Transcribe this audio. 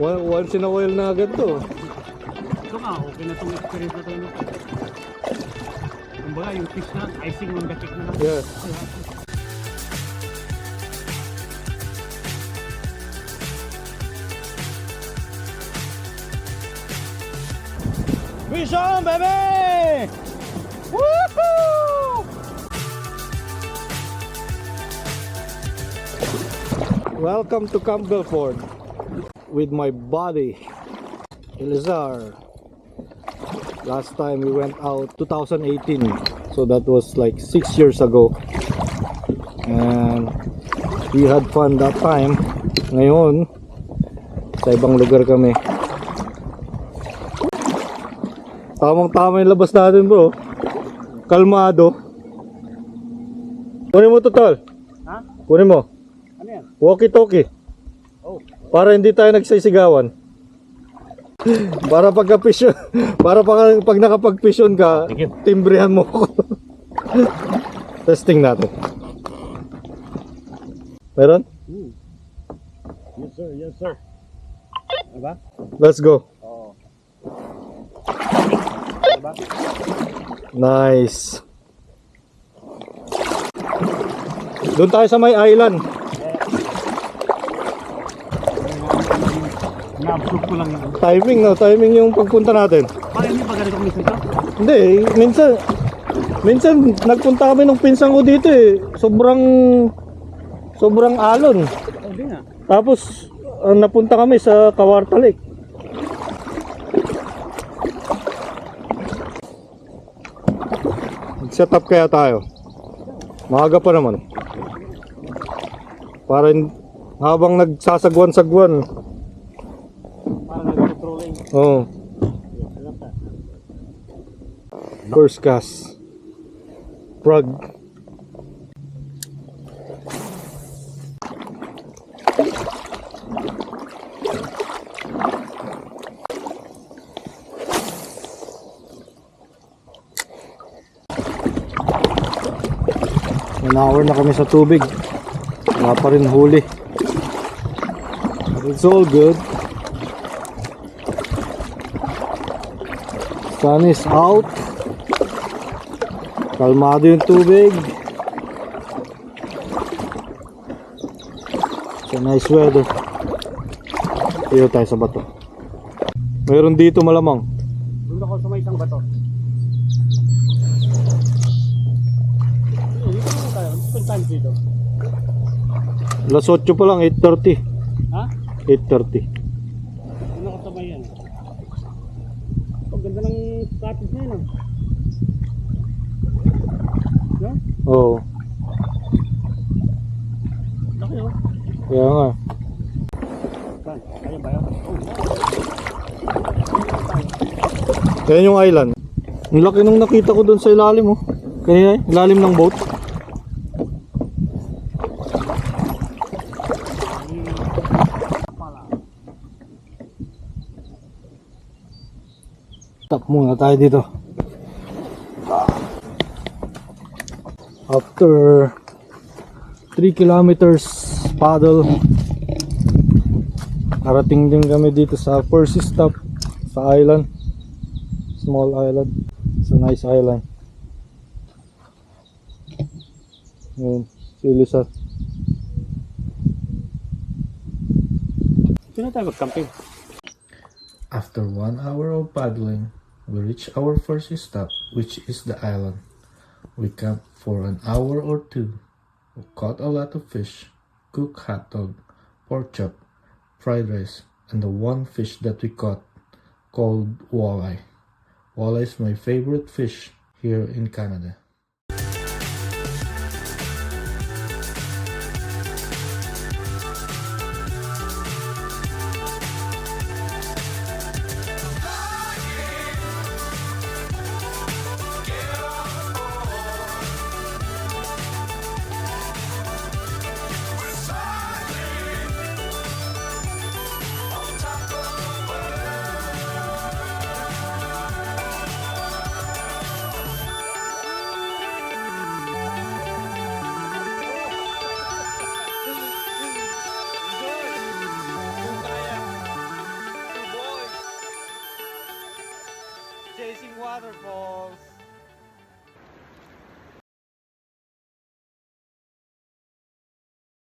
Once in a while na agad to. Ito nga, okay na itong experience na ito. Kumbaga, yung fish na, icing on the cake na lang. Yeah. Fish on, baby! Woohoo! Welcome to Camp Belford with my buddy Elizar. Last time we went out 2018, so that was like 6 years ago, and we had fun that time. Ngayon sa ibang lugar kami. Tamang-tama yung labas natin, bro. Kalmado. Kunin mo to, tol. Ha? Kunin mo. Ano yan? Walkie-talkie. Oh. Para hindi tayo nagsisigawan. Para pagka-fish, para pag nakapag-fish on ka, timbrehan mo ako. Testing natin. Meron? Yes sir, yes sir. Diba? Let's go. Oo. Diba? Nice. Doon tayo sa may island. Na-absorb ko lang yun. Timing, no? Timing yung pagpunta natin. Parang hindi ba ganito kumis nito? Hindi, minsan nagpunta kami ng pinsan ko dito eh. Sobrang alon. Oh, hindi nga. Tapos napunta kami sa Kawarta Lake. Mag-set up kaya tayo. Maaga pa naman. Para habang nagsasagwan-sagwan. Parang nag-controlling. Oh, first cast. Prague. An hour na kami sa tubig. Wala pa rin huli. But it's all good. Sun is out. Kalmado yung tubig. It's a nice weather. Dito tayo sa bato. Mayroon dito malamang. Doon ako sa may isang bato. Dito tayo. Spend time dito. Alas 8 pa lang, 8:30. Ha? 8:30. Doon ako sa may yan. Ang ganda ng cottage na yun ah. No? Oo. Laki oh. Kaya nga. Saan? Kaya ba yun? Oh. Yan yung island. Ang laki nung nakita ko dun sa ilalim oh. Kaya ilalim ng boat. Stop muna tayo dito. After 3 kilometers paddle, narating din kami dito sa first stop sa island. Small island. It's a nice island. Yun, si Elisa. Sino tayo mag-camping? After 1 hour of paddling, we reach our first stop, which is the island. We camped for an hour or two. We caught a lot of fish, cooked hot dog, pork chop, fried rice, and the one fish that we caught called walleye. Walleye is my favorite fish here in Canada. chasing waterfalls.